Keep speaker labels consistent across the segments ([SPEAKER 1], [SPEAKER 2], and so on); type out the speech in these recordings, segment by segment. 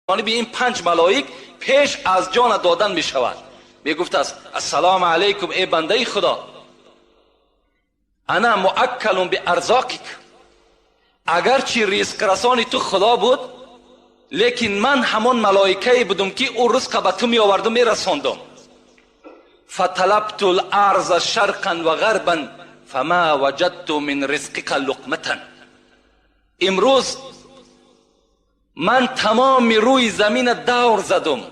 [SPEAKER 1] به این 5 ملائک پیش از جان دادن می شود. می گفت است السلام علیکم ای بنده خدا، انا مؤکل به ارزاقک. اگرچه رزق رسان تو خدا بود، لیکن من همون ملائکه بودم که او رزق به تو می آوردم می رساندم. فطلبت الارض شرقا و غربا فما وجدت من رزقک لقمه. امروز من تمام روی زمین دور زدم،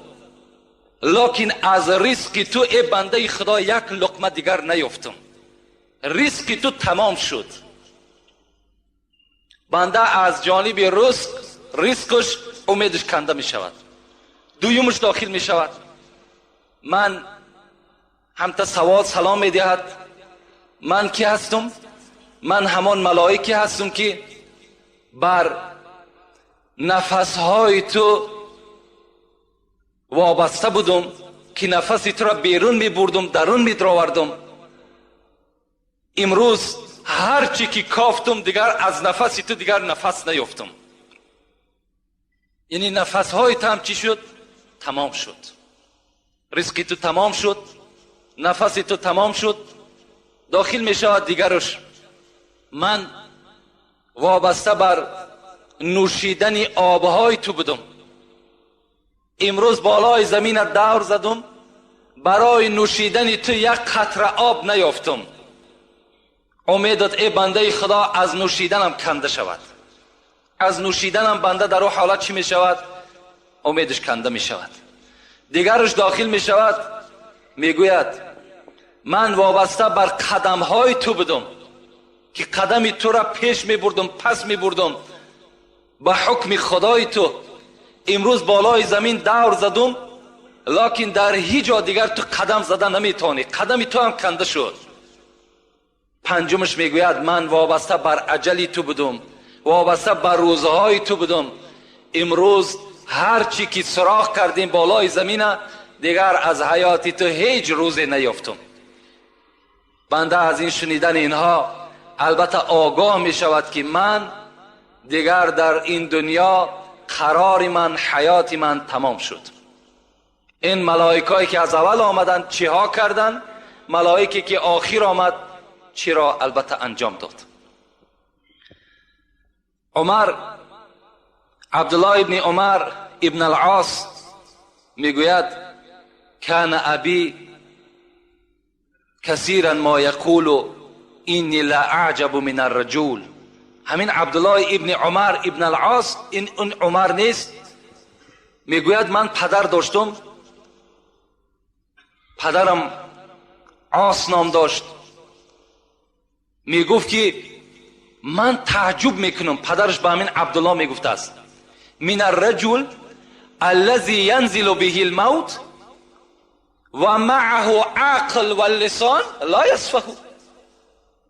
[SPEAKER 1] لیکن از رزق تو ای بنده خدا یک لقمه دیگر نیافتم. رزق تو تمام شد. بنده از جانب رزقش امیدش کنده می شود، دویمش داخل می شود. من همتا سوال سلام می دهد. من کی هستم؟ من همان ملائکه هستم که بر نفسهای تو وابسته بودم، که نفس تو را بیرون می بردم، درون می دراوردم. امروز هرچی که کافتم دیگر از نفس تو دیگر نفس نیافتم. یعنی نفسهای تو هم چی شد؟ تمام شد. رزق تو تمام شد، نفس تو تمام شد. داخل می شود دیگرش. من وابسته بر نوشیدن آبهای تو بودم. امروز بالای زمین دور زدم، برای نوشیدن تو یک قطره آب نیافتم. امیدت ای بنده خدا از نوشیدنم کنده شود. از نوشیدنم بنده در اون حالت چی می شود؟ امیدش کنده می شود. دیگرش داخل می شود، می گوید من وابسته بر قدم های تو بودم، که قدم تو را پیش می بردم پس می بردم به حکم خدای تو. امروز بالای زمین دور زدم، لیکن در هیچ جا دیگر تو قدم زده نمی توانی. قدم تو هم کنده شد. پنجمش می گوید من وابسته بر اجل تو بودم، وابسته بر روزهای تو بودم. امروز هرچی که سراغ کردیم بالای زمین دیگر از حیات تو هیچ روزی نیافتم. بنده از این شنیدن اینها البته آگاه می شود که من دیگر در این دنیا قرار من، حیات من تمام شد. این ملائکایی که از اول آمدن چی ها کردن؟ ملائکی که آخر آمد چی را البته انجام داد. عبدالله ابن عمر ابن العاص میگوید کان ابی کثیرا ما یقول اینی لا اعجب من الرجل. همین عبدالله ابن عمر ابن العاص، این اون عمر نیست، میگوید من پدر داشتم، پدرم عاص نام داشت. میگفت که من تعجب میکنم. پدرش به همین عبدالله میگفت است من الرجل الذي ينزل به الموت و معه عقل و لسان لا يصفه.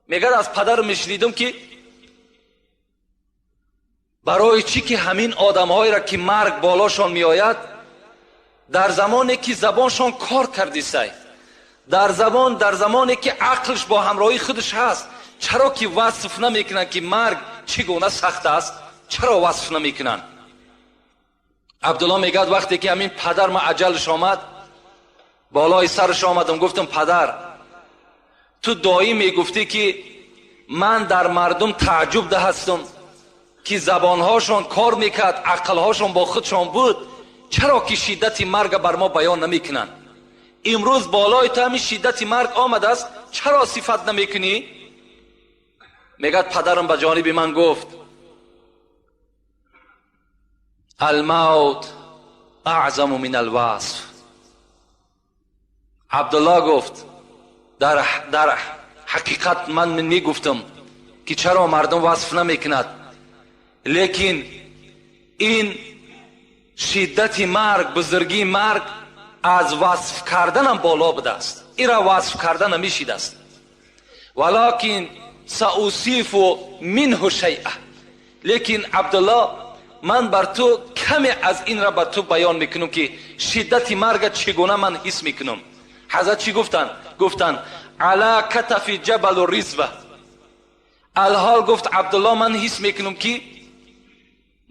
[SPEAKER 1] میگه از پدر میشنیدم که برای چی که همین آدمهایی را که مرگ بالاشان میآید در زمانی که زبانشان کار کردی سای، در زمانی که عقلش با همراهی خودش هست، چرا که وصف نمیکنن که مرگ چگونه سخت است؟ چرا وصف نمیکنن؟ عبدالله میگه وقتی که همین پدر ما اجلش آمد، بالای سرش آمدم، گفتم پدر تو دایی میگفتی که من در مردم تعجب ده هستم که زبانهاشون کار میکرد، عقلهاشون با خودشون بود، چرا که شدت مرگ بر ما بیان نمیکنن؟ امروز بالای تو همین شدت مرگ آمد است، چرا صفت نمیکنی؟ میگه پدرم به جانب من گفت الموت اعظم من الوصف. عبدالله گفت در حقیقت من میگفتم که چرا مردم وصف نمیکند، لیکن این شدت مرگ، بزرگی مرگ از وصف کردنم بالا بوده است. این را وصف کردن نمیشید است. ولکن سأوصف منه شیئا. لیکن عبدالله من بر تو کمی از این را بر تو بیان میکنم که شدت مرگ چگونه من حس میکنم. حضرت چی گفتن علی کتف جبل الرزوه. الحال گفت عبدالله من حس میکنم که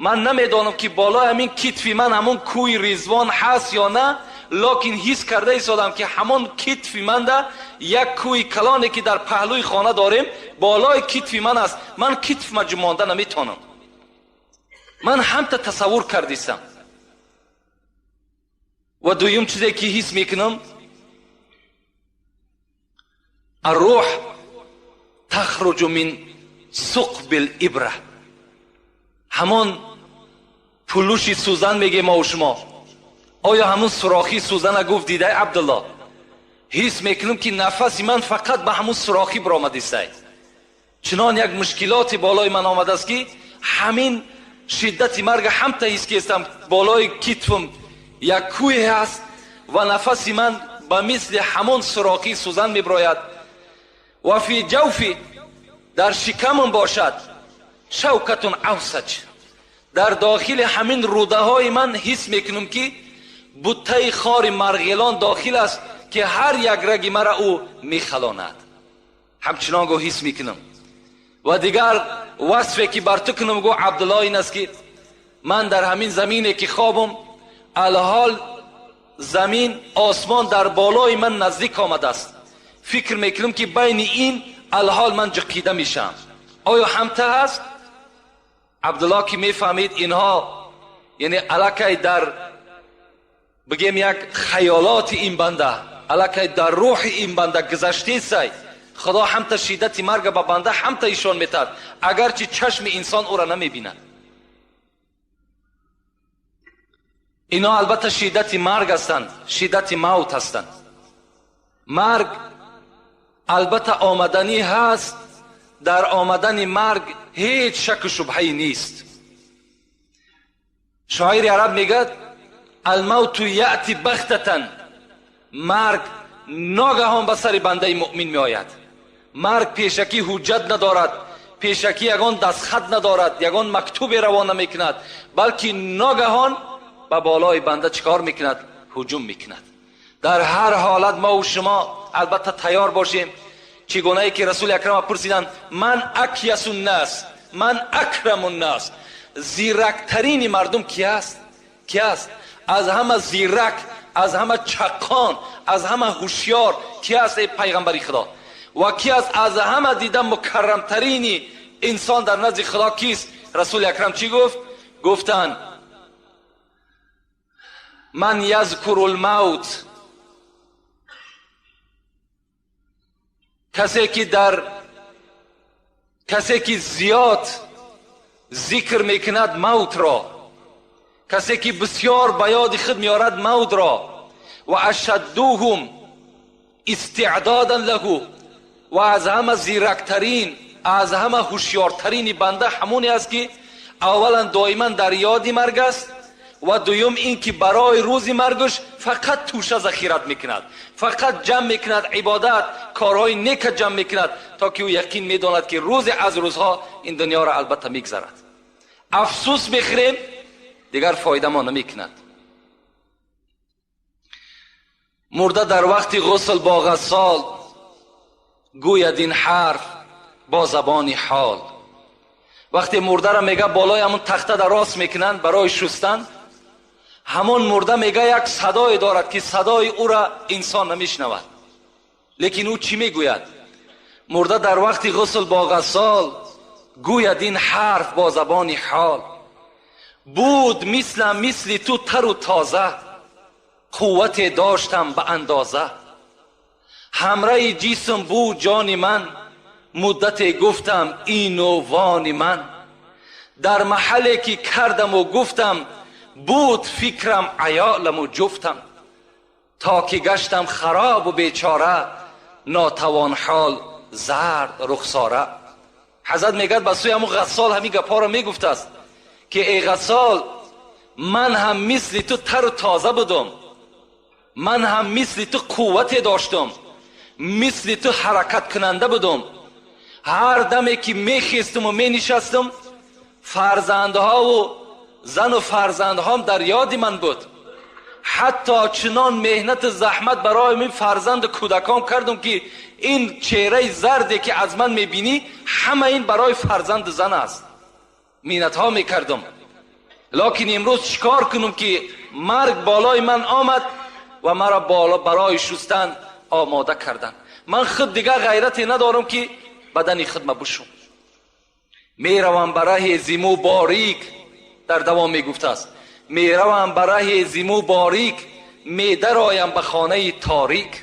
[SPEAKER 1] من نمیدانم که بالای همین کتفی من همون کوی ریزوان هست یا نه، لکن حس کرده ایستادم که همون کتفی من ده یک کوی کلانی که در پهلوی خانه داریم بالای کتفی من است. من کتف ما جمانده نمیتونم. من همتا تصور کردیستم. و دویم چیزی که حس میکنم، الروح تخرج من ثقب الابره، همون پلوشی سوزن میگه ما و شما. آیا همون سوراخی سوزن گفت دیده عبدالله؟ حس میکنم که نفس من فقط به همون سوراخی برآمدیست. چنان یک مشکلات بالای من آمده است که همین شدت مرگ همتا حس کردم. بالای کتفم یک کوه هست و نفس من به مثل همون سوراخی سوزن میبراید. و فی جوفی، در شکمم باشد، شوکتون اوسج، در داخل همین روده های من حس میکنم که بوته خار مرغلان داخل است که هر یک رگ مرا او میخلاند. همچنان گو حس میکنم. و دیگر وصفی که بر تو کنم گو عبدالله این است که من در همین زمینی که خوابم، الحال زمین آسمان در بالای من نزدیک آمده است. فکر میکنم که بین این الحال من جقیده میشم. آیا همتا هست؟ عبدالله که میفهمید اینها یعنی علاقه در بگیم یک خیالات این بنده، علاقه در روح این بنده گذشته سای، خدا همتا شدت مرگ به بنده همتا ایشان میتد، اگرچه چشم انسان او را نمیبیند. اینا البته شدت مرگ هستند، شدت موت هستند. مرگ البته آمدنی هست، در آمدن مرگ هیچ شک و شبهه‌ای نیست. شاعر عرب میگه الموت یأتی بغتة، مرگ ناگهان به سر بنده مؤمن می آید. مرگ پیشکی حجت ندارد، پیشکی یگان دستخط ندارد، یگان مکتوب روانه میکند، بلکه ناگهان به بالای بنده چکار میکند؟ هجوم میکند. در هر حالت ما و شما البته تیار باشیم. چگونه ای که رسول اکرم پرسیدند من اکیس الناس، من اکرم الناس، زیرکترین مردم کی است؟ کی است؟ از همه زیرک، از همه چقان، از همه هوشیار کی است ای پیغمبر خدا؟ و کی است از همه دیده مکرمترین انسان در نزد خدا کیست؟ رسول اکرم چی گفت؟ گفتند من یذکر الموت، کسی که زیاد ذکر میکند موت را، کسی که بسیار به یاد خود میارد موت را، و اشدوهم استعدادا له، و از همه زیرکترین، از همه هوشیارترین بنده همونی است که اولا دائما در یاد مرگ است و دوم این که برای روز مرگش فقط توشه ذخیرت میکند، فقط جمع میکند، عبادت کارهای نیک جمع میکند تا که او یقین میداند که روز از روزها این دنیا را البته میگذرد. افسوس میخوریم دیگر فایده ما نمیکند. مرده در وقت غسل با غسال گوید این حرف با زبان حال. وقتی مرده را میگه بالای همون تخته در راست میکنن برای شستن، همون مرده میگه یک صدای دارد که صدای او را انسان نمیشنود. لیکن او چی میگوید؟ مرده در وقت غسل با غسال گوید این حرف با زبان حال. بود مثل تو تر و تازه، قوت داشتم به اندازه. همراه جسم بود جان من، مدت گفتم این و وان من. در محلی که کردم و گفتم، بود فکرم عیالم و جفتم. تا که گشتم خراب و بیچاره، ناتوان حال زرد رخساره. حضرت میگد به سوی همون غسال همین گپا را میگفت است که ای غسال، من هم مثل تو تر و تازه بودم، من هم مثل تو قوت داشتم، مثل تو حرکت کننده بودم. هر دمی که میخیستم و مینشستم، فرزندها و زن و فرزندهام در یاد من بود. حتی چنان مهنت زحمت برای من فرزند کودکام کردم که این چهره زردی که از من میبینی همه این برای فرزند زن است. مینت ها میکردم. لکن امروز چیکار کنم که مرگ بالای من آمد و مرا برای شستن آماده کردن. من خود دیگه غیرتی ندارم که بدن خود بشوم. میروم برای زیمو باریک، در دوام میگفته است میروم برای زیمو باریک، میدرایم به خانه تاریک.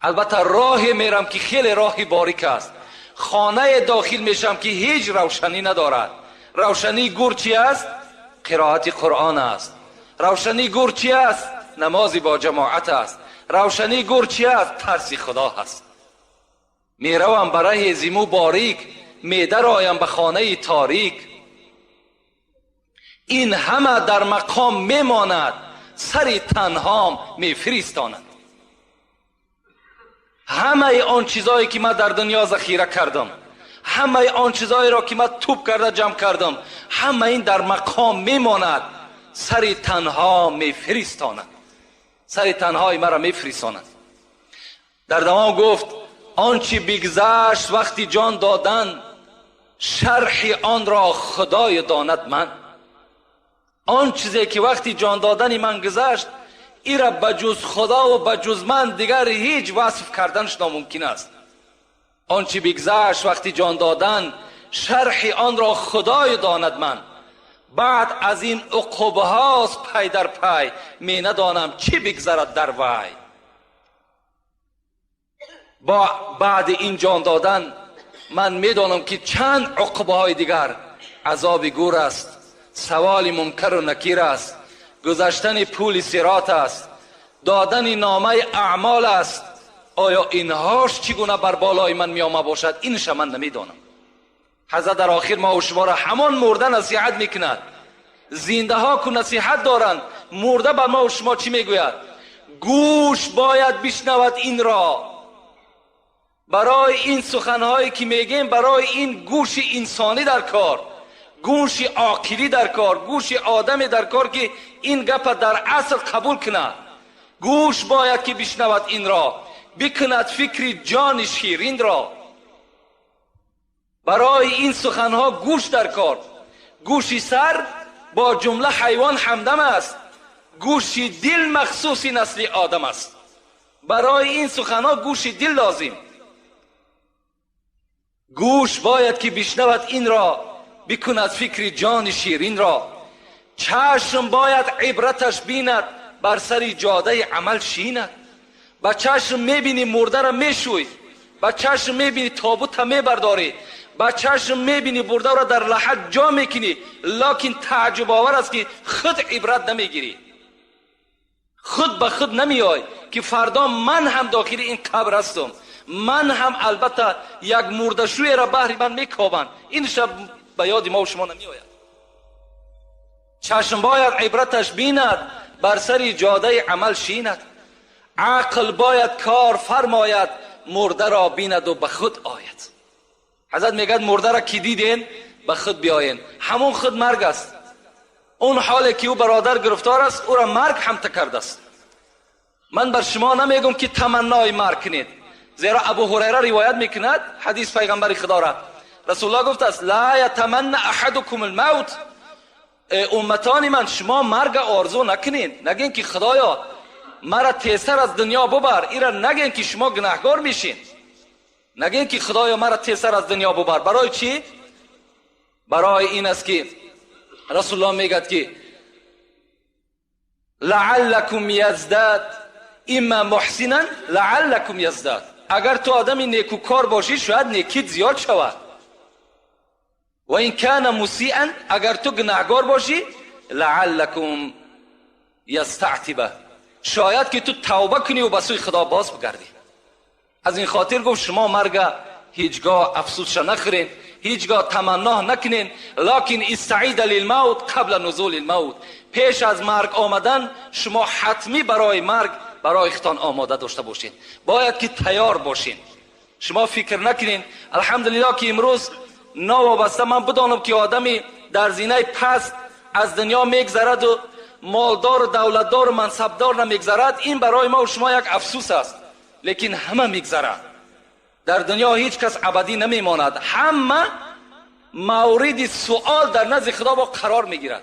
[SPEAKER 1] البته راه میرم که خیلی راه باریک است. خانه داخل میشم که هیچ روشنی ندارد. روشنی گور چی است؟ قرائت قرآن است. روشنی گور چی است؟ نماز با جماعت است. روشنی گور چی است؟ ترس خدا است. میروم برای زیمو باریک، میدرایم به خانه تاریک. این همه در مقام میماند، سری تنهام میفرستاند. همه آن چیزایی که من در دنیا ذخیره کردم، همه آن چیزایی را که من توپ کرده جمع کردم، همه این در مقام میماند، سری تنها میفرستاند. سری تنهای مرا میفرستاند. در دوام گفت آنچه بگذشت وقتی جان دادن، شرح آن را خدای داند من. آن چیزی که وقتی جان دادن من گذشت، این را بجز خدا و بجز من دیگر هیچ وصف کردنش ناممکن است. آنچه بگذشت وقتی جان دادن، شرح آن را خدای داند من. بعد از این عقوبه هاست پی در پی، می ندانم چی بگذرد در وی. با بعد این جان دادن من میدانم که چند عقوبه های دیگر، عذاب گور است، سوال منکر و نکیر است، گذشتن پول صراط است، دادن نامه اعمال است. آیا اینهاش چگونه بر بالای من می آمد باشد؟ اینش من نمیدانم. حضرت در آخر ما و شما را همان مرده نصیحت میکند. زنده ها که نصیحت دارند، مرده بر ما و شما چی میگوید؟ گوش باید بشنود این را. برای این سخنهایی که میگیم، برای این گوش انسانی در کار، گوش عاقلی در کار، گوش آدمی در کار که این گپ در اصل قبول کند. گوش باید که بشنود این را، بکند فکر جان شیرین را. برای این سخنها گوش در کار. گوش سر با جمله حیوان همدم است، گوش دل مخصوص نسل آدم است. برای این سخنها گوش دل لازم. گوش باید که بشنود این را، بکند فکر جان شیرین را. چشم باید عبرتش بیند، بر سر جاده عمل شیند. با چشم میبینی مرده را میشوی، با چشم میبینی تابوت را میبرداری، با چشم میبینی برده را در لحد جا میکنی، لکن تعجب آور است که خود عبرت نمیگیری. خود به خود نمیای که فردا من هم داخل این قبر هستم، من هم البته یک مرده شوی را بهر من میکابند. این شب به یاد ما و شما نمیآید. چشم باید عبرتش بیند، بر سر جاده عمل شیند. عقل باید کار فرماید، مرده را بیند و به خود آید. حضرت میگه مرده را که دیدین به خود بیاین. همون خود مرگ است. اون حالی که او برادر گرفتار است، او را مرگ هم کرده است. من بر شما نمیگم که تمنای مرگ کنید، زیرا ابو هریره روایت میکند حدیث پیغمبر خدا را، رسول الله گفته است لا یتمنى احدکم الموت. امتان من، شما مرگ آرزو نکنین. نگین که خدایا مرا تیسر از دنیا ببر. ایرا نگین که شما گناهگار میشین. نگین که خدایا مرا تیسر از دنیا ببر. برای چی؟ برای این است که رسول الله میگد که لعلکم یزداد، اما محسنا لعلکم یزداد. اگر تو آدمی نیکوکار باشی شاید نیکیت زیاد شود. و این کان مسیئا، اگر تو گناهگار باشی لعلکم یستعتبه، شاید که تو توبه کنی و به سوی خدا باز بگردی. از این خاطر گفت شما مرگ هیچگاه افسوسش نخورین، هیچگاه تمنا نکنین، لکن استعید للموت قبل نزول الموت. پیش از مرگ آمدن شما حتمی برای مرگ برای خودتان آماده داشته باشین. باید که تیار باشین. شما فکر نکنین الحمدلله که امروز نوابسته من بدانم که آدمی در زینه پست از دنیا میگذرد و مالدار و دولتدار و منصبدار نمیگذرد، این برای ما و شما یک افسوس است. لیکن همه میگذرد. در دنیا هیچ کس ابدی نمیماند. همه مورد سوال در نزد خدا با قرار میگیرد.